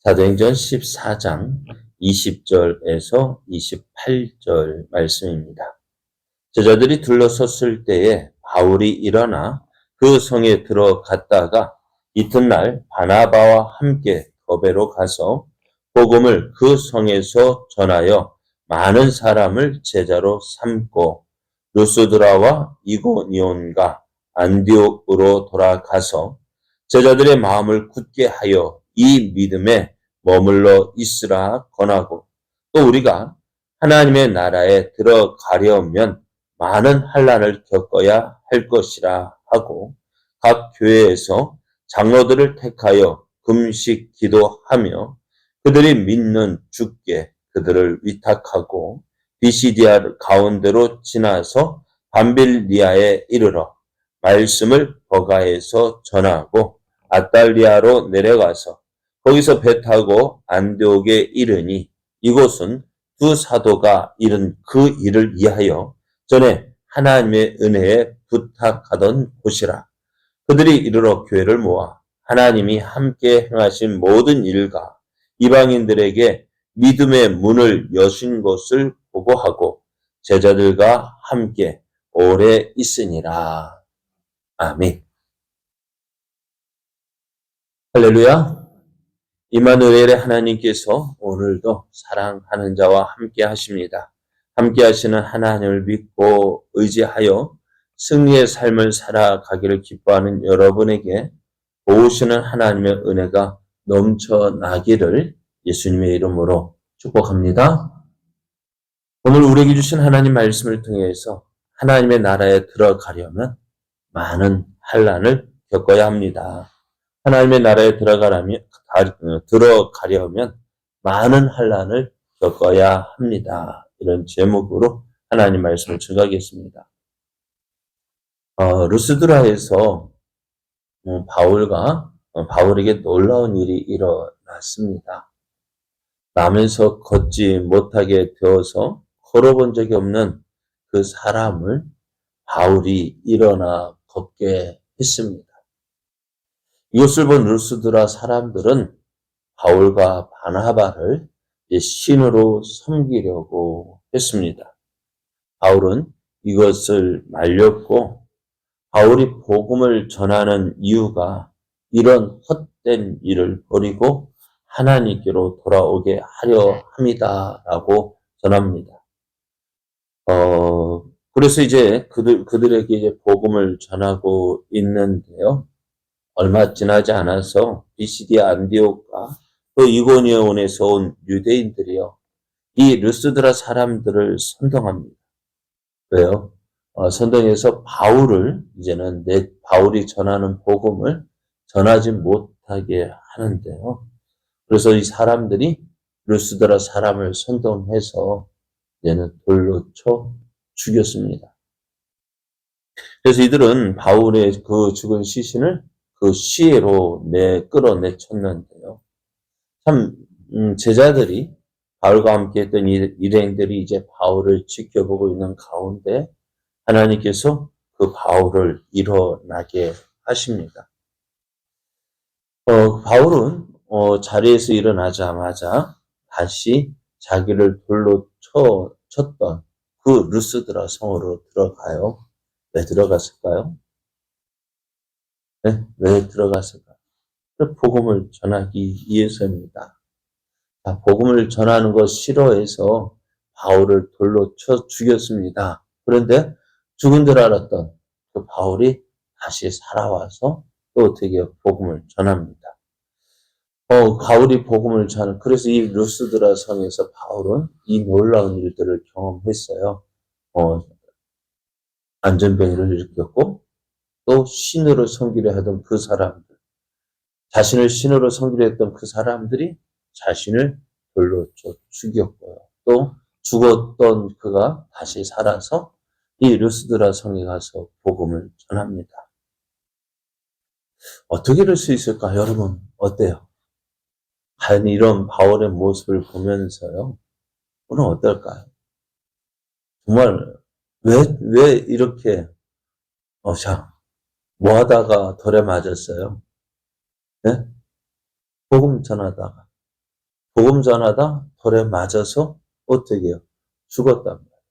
사도행전 14장 20절에서 28절 말씀입니다. 제자들이 둘러섰을 때에 바울이 일어나 그 성에 들어갔다가 이튿날 바나바와 함께 더베로 가서 복음을 그 성에서 전하여 많은 사람을 제자로 삼고 루스드라와 이고니온과 안디옥으로 돌아가서 제자들의 마음을 굳게 하여 이 믿음에 머물러 있으라 권하고, 또 우리가 하나님의 나라에 들어가려면 많은 환난을 겪어야 할 것이라 하고, 각 교회에서 장로들을 택하여 금식 기도하며 그들이 믿는 주께 그들을 위탁하고 비시디아 가운데로 지나서 밤빌리아에 이르러 말씀을 버가에서 전하고 아달리아로 내려가서 거기서 배 타고 안디옥에 이르니, 이곳은 두 사도가 이룬 그 일을 위하여 전에 하나님의 은혜에 부탁하던 곳이라. 그들이 이르러 교회를 모아 하나님이 함께 행하신 모든 일과 이방인들에게 믿음의 문을 여신 것을 보고하고 제자들과 함께 오래 있으니라. 아멘. 할렐루야. 임마누엘의 하나님께서 오늘도 사랑하는 자와 함께 하십니다. 함께 하시는 하나님을 믿고 의지하여 승리의 삶을 살아가기를 기뻐하는 여러분에게 도우시는 하나님의 은혜가 넘쳐나기를 예수님의 이름으로 축복합니다. 오늘 우리에게 주신 하나님 말씀을 통해서 하나님의 나라에 들어가려면 많은 환난을 겪어야 합니다. 하나님의 나라에 들어가려면 많은 환난을 겪어야 합니다. 이런 제목으로 하나님 말씀을 증거하겠습니다. 루스드라에서 바울에게 놀라운 일이 일어났습니다. 나면서 걷지 못하게 되어서 걸어본 적이 없는 그 사람을 바울이 일어나 걷게 했습니다. 이것을 본 루스드라 사람들은 바울과 바나바를 신으로 섬기려고 했습니다. 바울은 이것을 말렸고, 바울이 복음을 전하는 이유가 이런 헛된 일을 버리고 하나님께로 돌아오게 하려 함이다라고 전합니다. 그래서 이제 그들에게 이제 복음을 전하고 있는데요. 얼마 지나지 않아서 비시디아 안디옥과 또 이고니온에서 온 유대인들이요, 이 루스드라 사람들을 선동합니다. 왜요? 선동해서 이제는 바울이 전하는 복음을 전하지 못하게 하는데요. 그래서 이 사람들이 루스드라 사람을 선동해서 이제는 돌로 쳐 죽였습니다. 그래서 이들은 바울의 그 죽은 시신을 그 시해로 끌어내쳤는데요. 참, 제자들이 바울과 함께 했던 일행들이 이제 바울을 지켜보고 있는 가운데 하나님께서 그 바울을 일어나게 하십니다. 바울은 자리에서 일어나자마자 다시 자기를 돌로 쳤던 그 루스드라 성으로 들어가요. 왜 들어갔을까요? 네? 왜 들어갔을까요? 복음을 전하기 위해서입니다. 복음을 전하는 것 싫어해서 바울을 돌로 쳐 죽였습니다. 그런데 죽은 줄 알았던 그 바울이 다시 살아와서 또 어떻게 복음을 전합니다. 바울이 복음을 전하는, 그래서 이 루스드라 성에서 바울은 이 놀라운 일들을 경험했어요. 안전병을 일으켰고, 또 신으로 섬기려 하던 그 사람들, 자신을 신으로 섬기려 했던 그 사람들이 자신을 돌로 죽였고요. 또 죽었던 그가 다시 살아서 이 루스드라 성에 가서 복음을 전합니다. 어떻게 이럴 수 있을까? 여러분 어때요? 과연 이런 바울의 모습을 보면서요, 오늘 어떨까요? 정말 왜 이렇게 뭐 하다가 돌에 맞았어요? 네? 복음 전하다가 복음 전하다 돌에 맞아서 어떻게 해요? 죽었단 말이에요.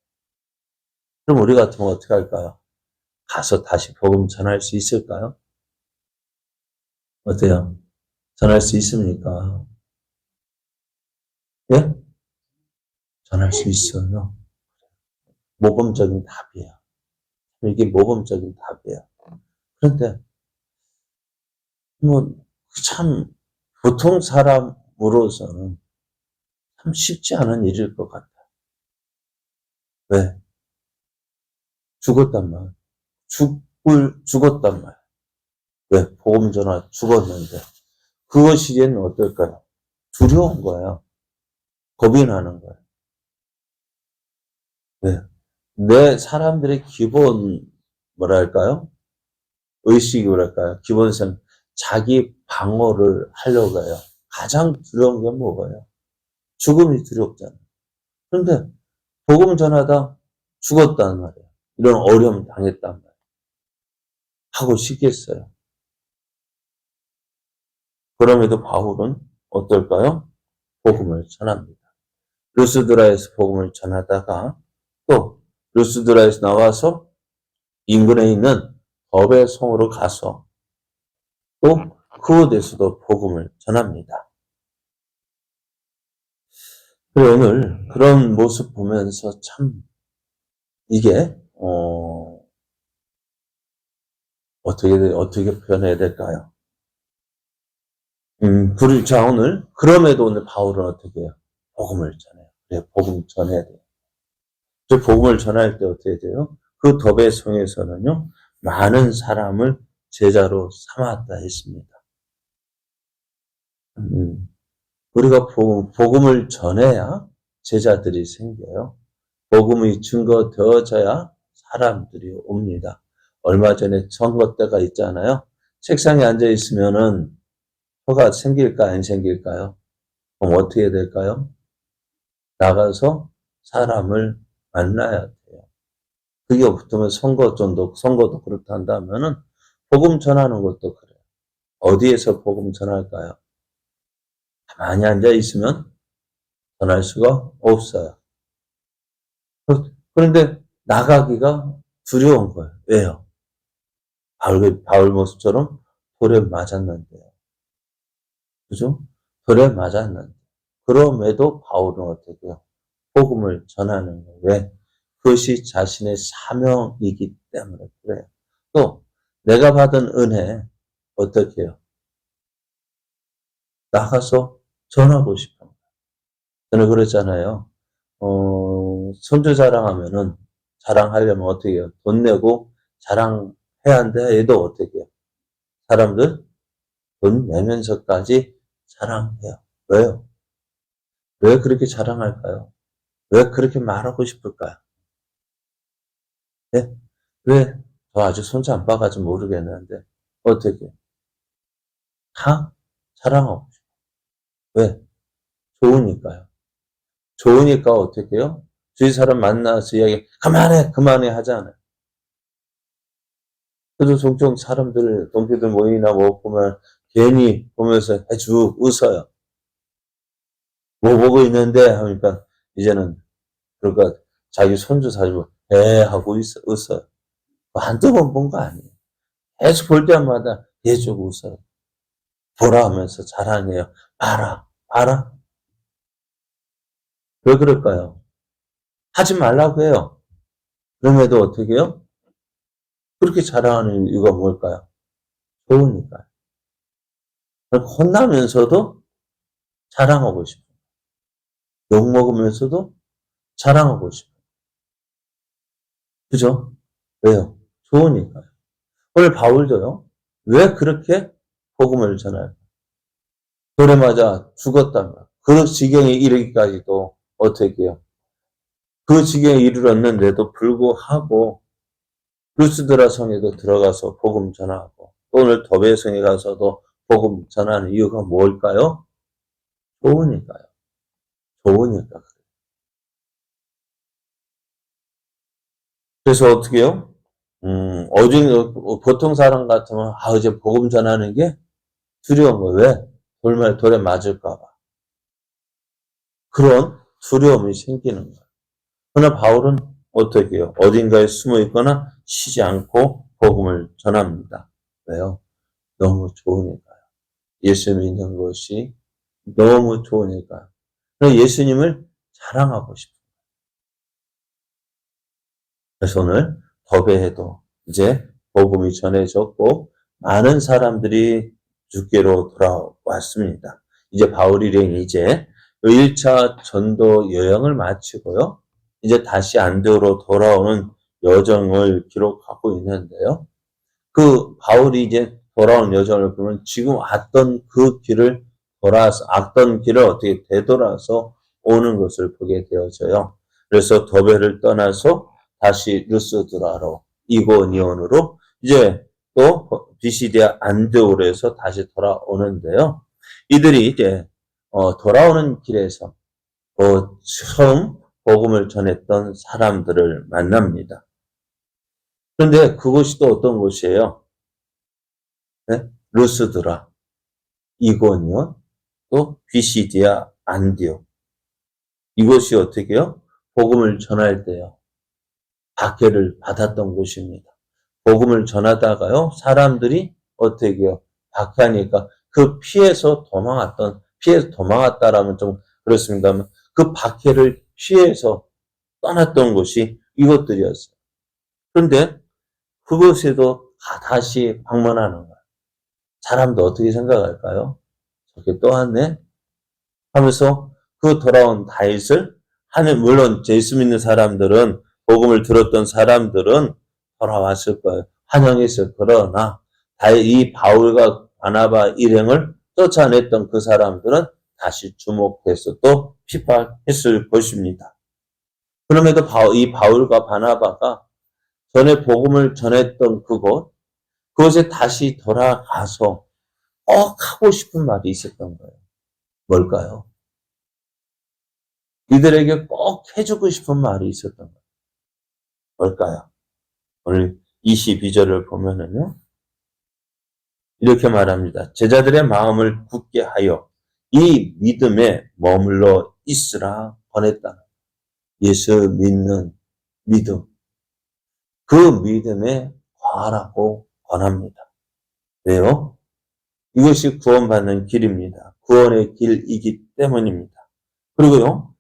그럼 우리 같으면 어떻게 할까요? 가서 다시 복음 전할 수 있을까요? 어때요? 전할 수 있습니까? 예? 전할 수 있어요. 모범적인 답이에요. 이게 모범적인 답이에요. 그런데 뭐 참 보통 사람으로서는 참 쉽지 않은 일일 것 같아요. 왜? 죽었단 말. 죽었단 말. 왜? 복음 전화 죽었는데. 그것이기에는 어떨까요? 두려운 거예요. 겁이 나는 거예요. 왜? 내 사람들의 기본, 뭐랄까요? 의식이 뭐랄까요? 기본성, 자기 방어를 하려고 해요. 가장 두려운 게 뭐예요? 죽음이 두렵잖아요. 그런데 복음 전하다 죽었단 말이에요. 이런 어려움 당했단 말이에요. 하고 싶겠어요. 그럼에도 바울은 어떨까요? 복음을 전합니다. 루스드라에서 복음을 전하다가 또 루스드라에서 나와서 인근에 있는 더베 성으로 가서 또 그곳에서도 복음을 전합니다. 그리고 오늘 그런 모습 보면서 참 이게 어떻게 표현해야 될까요? 자, 오늘 그럼에도 오늘 바울은 어떻게 해요? 복음을 전해요. 그래, 복음 전해야 돼요. 저 복음을 전할 때 어떻게 돼요? 그 더베 성에서는요, 많은 사람을 제자로 삼았다 했습니다. 우리가 복음을 전해야 제자들이 생겨요. 복음이 증거되어져야 사람들이 옵니다. 얼마 전에 선거 때가 있잖아요. 책상에 앉아 있으면은 표가 생길까 안 생길까요? 그럼 어떻게 될까요? 나가서 사람을 만나야 돼요. 그게 붙으면 선거도 그렇다 한다면은 복음 전하는 것도 그래요. 어디에서 복음 전할까요? 가만히 앉아 있으면 전할 수가 없어요. 그런데 나가기가 두려운 거예요. 왜요? 바울 모습처럼 돌에 맞았는데요. 그죠? 돌에 맞았는데. 그럼에도 바울은 어떻게 해요? 복음을 전하는 거예요. 왜? 그것이 자신의 사명이기 때문에 그래요. 또 내가 받은 은혜 어떻게 해요? 나가서 전하고 싶어요. 저는 그랬잖아요. 선조 자랑하면은 자랑하려면 어떻게 해요? 돈 내고 자랑해야 한다 해도 어떻게 해요? 사람들 돈 내면서까지 자랑해요. 왜요? 왜 그렇게 자랑할까요? 왜 그렇게 말하고 싶을까요? 네? 왜? 저 아직 손자 안 봐가지고 모르겠는데 어떻게? 다 자랑하고 싶어요. 왜? 좋으니까요. 좋으니까 어떻게 해요? 주위 사람 만나서 이야기 그만해 하잖아요. 그래도 종종 사람들, 동기들 모이나 뭐 보면 괜히 보면서 해쭉 웃어요. 뭐 보고 있는데 하니까 이제는 그러니까 자기 손주 사주고 하고 웃어요. 한두 번 본 거 아니에요. 계속 볼 때마다 계속 웃어요. 보라 하면서 자랑해요. 봐라. 왜 그럴까요? 하지 말라고 해요. 그럼에도 어떻게 해요? 그렇게 자랑하는 이유가 뭘까요? 좋으니까요. 혼나면서도 자랑하고 싶어요. 욕먹으면서도 자랑하고 싶어요. 그죠? 왜요? 좋으니까요. 오늘 바울도요. 왜 그렇게 복음을 전할까요? 돌에 맞아 죽었단 말이에요. 그 지경에 이르기까지도 어떻게 해요? 그 지경에 이르렀는데도 불구하고 루스드라 성에도 들어가서 복음 전하고 오늘 더베 성에 가서도 복음 전하는 이유가 뭘까요? 좋으니까요. 좋으니까. 그래서 어떻게 해요? 보통 사람 같으면, 이제 복음 전하는 게 두려운 거예요. 왜? 돌에 맞을까봐. 그런 두려움이 생기는 거예요. 그러나 바울은 어떻게 해요? 어딘가에 숨어 있거나 쉬지 않고 복음을 전합니다. 왜요? 너무 좋으니까요. 예수 믿는 것이 너무 좋으니까요. 예수님을 자랑하고 싶어요. 그래서 오늘 더베에도 이제 복음이 전해졌고 많은 사람들이 주께로 돌아왔습니다. 이제 바울 일행이 이제 1차 전도 여행을 마치고요. 이제 다시 안디오로 돌아오는 여정을 기록하고 있는데요. 그 바울이 이제 돌아온 여정을 보면 지금 왔던 그 길을 왔던 길을 어떻게 되돌아서 오는 것을 보게 되어져요. 그래서 더베를 떠나서 다시 루스드라로 이고니온으로 이제 또 비시디아 안디오로에서 다시 돌아오는데요. 이들이 이제 돌아오는 길에서 처음 복음을 전했던 사람들을 만납니다. 그런데 그곳이 또 어떤 곳이에요? 네? 루스드라, 이고니온, 또 비시디아 안디오. 이곳이 어떻게 해요? 복음을 전할 때요. 박해를 받았던 곳입니다. 복음을 전하다가요. 사람들이 어떻게 해요? 박해하니까 피해서 도망왔다라면 좀 그렇습니다만 그 박해를 피해서 떠났던 곳이 이것들이었어요. 그런데 그곳에도 다시 방문하는 거예요. 사람도 어떻게 생각할까요? 저게 또 왔네? 하면서 그 돌아온 다윗을 물론 예수 믿는 사람들은 복음을 들었던 사람들은 돌아왔을 거예요. 환영했을 그러나 이 바울과 바나바 일행을 쫓아냈던 그 사람들은 다시 주목해서 또 핍박했을 것입니다. 그럼에도 이 바울과 바나바가 전에 복음을 전했던 그곳에 다시 돌아가서 꼭 하고 싶은 말이 있었던 거예요. 뭘까요? 이들에게 꼭 해주고 싶은 말이 있었던 거예요. 뭘까요? 오늘 22절을 보면은요. 이렇게 말합니다. 제자들의 마음을 굳게 하여 이 믿음에 머물러 있으라 권했다. 예수 믿는 믿음. 그 믿음에 거하라고 권합니다. 왜요? 이것이 구원받는 길입니다. 구원의 길이기 때문입니다. 그리고요.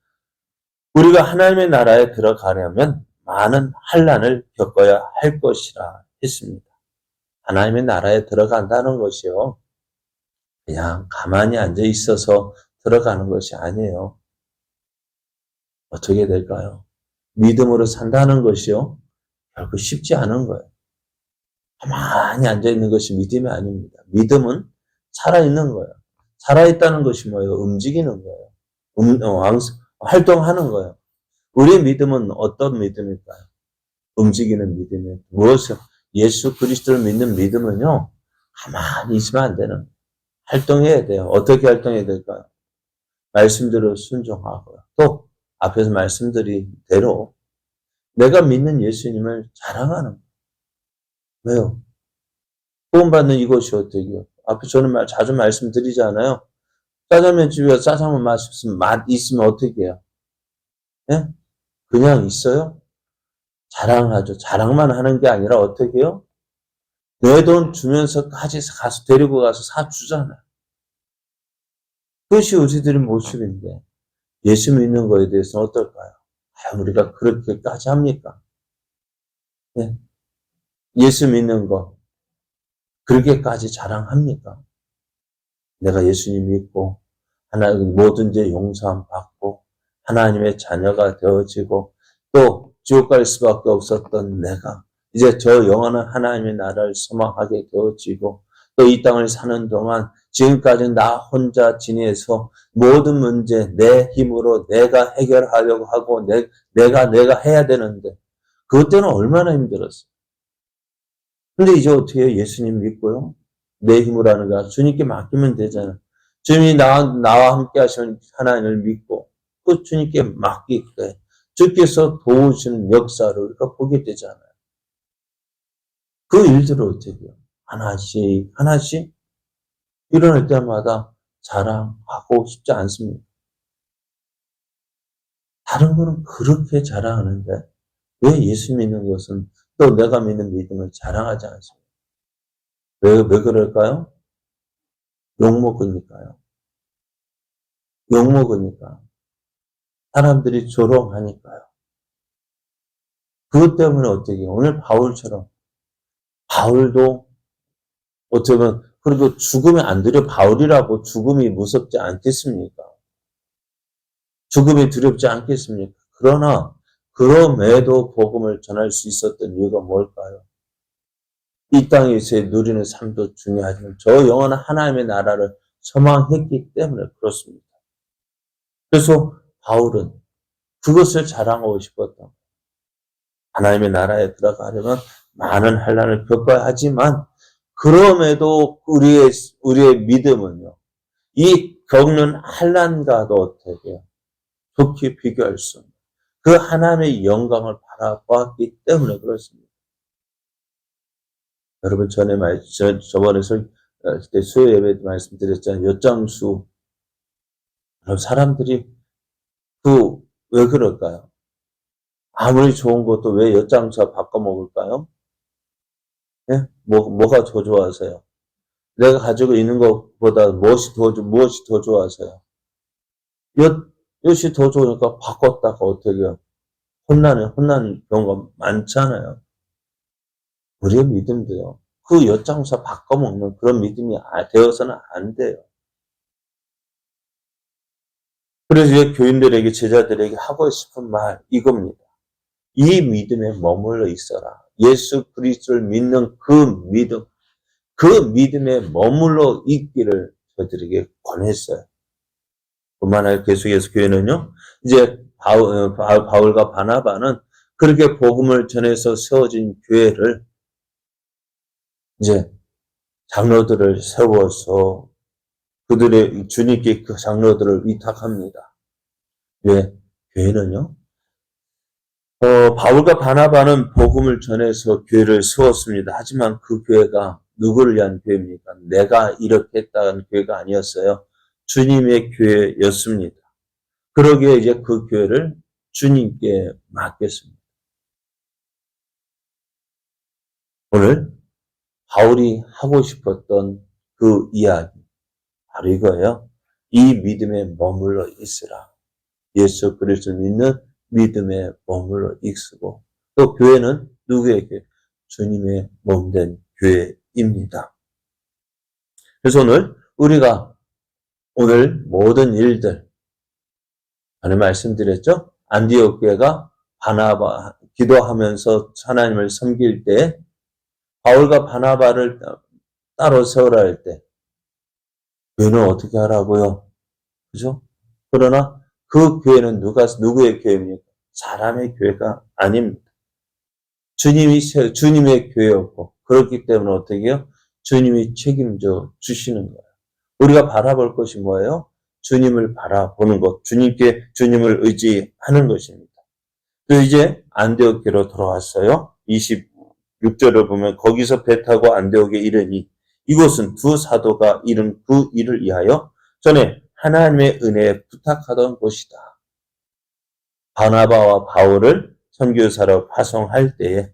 우리가 하나님의 나라에 들어가려면 많은 환난을 겪어야 할 것이라 했습니다. 하나님의 나라에 들어간다는 것이요. 그냥 가만히 앉아 있어서 들어가는 것이 아니에요. 어떻게 될까요? 믿음으로 산다는 것이요. 결코 쉽지 않은 거예요. 가만히 앉아 있는 것이 믿음이 아닙니다. 믿음은 살아있는 거예요. 살아있다는 것이 뭐예요? 움직이는 거예요. 활동하는 거예요. 우리의 믿음은 어떤 믿음일까요? 움직이는 믿음이에요. 무엇을? 예수 그리스도를 믿는 믿음은요. 가만히 있으면 안 되는 거예요. 활동해야 돼요. 어떻게 활동해야 될까요? 말씀대로 순종하고요. 또 앞에서 말씀드린 대로 내가 믿는 예수님을 자랑하는 거예요. 왜요? 구원받는 이것이 어떻게 해요? 앞에 저는 자주 말씀드리잖아요. 짜장면 집에 짜장면 맛 있으면 어떻게 해요? 예? 그냥 있어요? 자랑하죠. 자랑만 하는 게 아니라 어떻게 해요? 내 돈 주면서까지 가서 데리고 가서 사주잖아요. 그것이 우리들의 모습인데 예수 믿는 거에 대해서는 어떨까요? 우리가 그렇게까지 합니까? 예? 예수 믿는 거 그렇게까지 자랑합니까? 내가 예수님 믿고 하나님 뭐든지 용서함 받고 하나님의 자녀가 되어지고 또 지옥 갈 수밖에 없었던 내가 이제 저 영원한 하나님의 나라를 소망하게 되어지고 또 이 땅을 사는 동안 지금까지 나 혼자 지내서 모든 문제 내 힘으로 내가 해결하려고 하고 내가 해야 되는데 그것 때는 얼마나 힘들었어요. 근데 이제 어떻게 해요? 예수님 믿고요. 내 힘으로 하는 거야. 주님께 맡기면 되잖아. 주님이 나와 함께 하시는 하나님을 믿고 그 주님께 맡기게 주께서 도우시는 역사를 우리가 보게 되잖아요. 그 일들을 어떻게 해요? 하나씩 일어날 때마다 자랑하고 싶지 않습니다. 다른 거는 그렇게 자랑하는데 왜 예수 믿는 것은 또 내가 믿는 믿음을 자랑하지 않습니까? 왜 그럴까요? 욕먹으니까요. 욕먹으니까. 사람들이 조롱하니까요. 그것 때문에 어떻게 오늘 바울도 어쩌면 그래도 죽음이 안 두려 바울이라고 죽음이 무섭지 않겠습니까? 죽음이 두렵지 않겠습니까? 그러나 그럼에도 복음을 전할 수 있었던 이유가 뭘까요? 이 땅에서 누리는 삶도 중요하지만 저 영원한 하나님의 나라를 소망했기 때문에 그렇습니다. 그래서 바울은 그것을 자랑하고 싶었던 하나님의 나라에 들어가려면 많은 환난을 겪어야 하지만 그럼에도 우리의 믿음은요. 이 겪는 환난과도 어떻게 좋게 비교할 수 없는 그 하나님의 영광을 바라보았기 때문에 그렇습니다. 여러분 저번에 수요 예배 때 말씀드렸잖아요. 엿장수 사람들이 왜 그럴까요? 아무리 좋은 것도 왜 엿장수와 바꿔 먹을까요? 예? 뭐가 더 좋아서요? 내가 가지고 있는 것보다 무엇이 더 좋아서요? 엿이 더 좋으니까 바꿨다가 어떻게 해요? 혼나는 경우가 많잖아요. 우리의 믿음도요. 그 엿장수 바꿔먹는 그런 믿음이 되어서는 안 돼요. 그래서 교인들에게 제자들에게 하고 싶은 말 이겁니다. 이 믿음에 머물러 있어라. 예수 그리스도를 믿는 그 믿음에 머물러 있기를 저들에게 권했어요. 뿐만 아니라 계속해서 교회는요. 이제 바울과 바나바는 그렇게 복음을 전해서 세워진 교회를 이제 장로들을 세워서 그들의 주님께 그 장로들을 위탁합니다. 왜? 교회는요. 바울과 바나바는 복음을 전해서 교회를 세웠습니다. 하지만 그 교회가 누구를 위한 교회입니까? 내가 이렇게 했다는 교회가 아니었어요. 주님의 교회였습니다. 그러기에 이제 그 교회를 주님께 맡겼습니다. 오늘 바울이 하고 싶었던 그 이야기 바로 이거예요. 이 믿음에 머물러 있으라. 예수 그리스도를 믿는 믿음에 머물러 있으고 또 교회는 누구의 교회? 주님의 몸된 교회입니다. 그래서 우리가 오늘 모든 일들 전에 말씀드렸죠? 안디옥 교회가 바나바 기도하면서 하나님을 섬길 때 바울과 바나바를 따로 세우라 할 때 교회는 어떻게 하라고요? 그죠? 그러나 그 교회는 누구의 교회입니까? 사람의 교회가 아닙니다. 주님의 교회였고, 그렇기 때문에 어떻게 해요? 주님이 책임져 주시는 거예요. 우리가 바라볼 것이 뭐예요? 주님을 바라보는 것, 주님을 의지하는 것입니다. 그래서 이제 안디옥으로 돌아왔어요. 26절을 보면 거기서 배 타고 안디옥에 이르니 이곳은 두 사도가 이룬 그 일을 위하여 전에 하나님의 은혜에 부탁하던 곳이다. 바나바와 바울을 선교사로 파송할 때에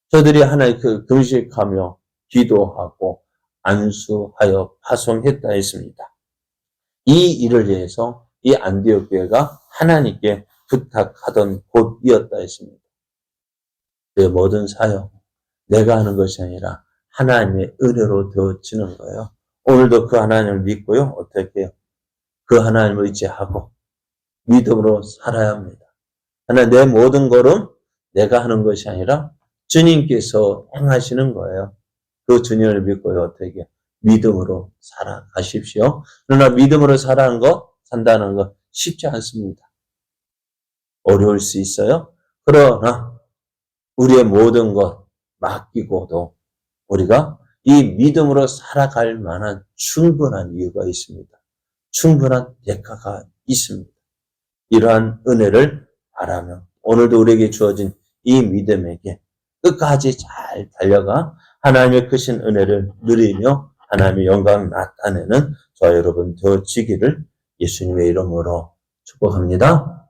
저들이 하나의 그 금식하며 기도하고 안수하여 파송했다 했습니다. 이 일을 위해서 이 안디옥 교회가 하나님께 부탁하던 곳이었다 했습니다. 내 모든 사역, 내가 하는 것이 아니라 하나님의 은혜로 되어지는 거예요. 오늘도 그 하나님을 믿고요. 어떻게 해요? 그 하나님을 의지하고 믿음으로 살아야 합니다. 하나 내 모든 걸음 내가 하는 것이 아니라 주님께서 행하시는 거예요. 그 주님을 믿고요. 어떻게 해요? 믿음으로 살아가십시오. 그러나 믿음으로 산다는 거 쉽지 않습니다. 어려울 수 있어요. 그러나 우리의 모든 것 맡기고도 우리가 이 믿음으로 살아갈 만한 충분한 이유가 있습니다. 충분한 대가가 있습니다. 이러한 은혜를 바라며 오늘도 우리에게 주어진 이 믿음에게 끝까지 잘 달려가 하나님의 크신 은혜를 누리며 하나님의 영광을 나타내는 저와 여러분 되어지기를 예수님의 이름으로 축복합니다.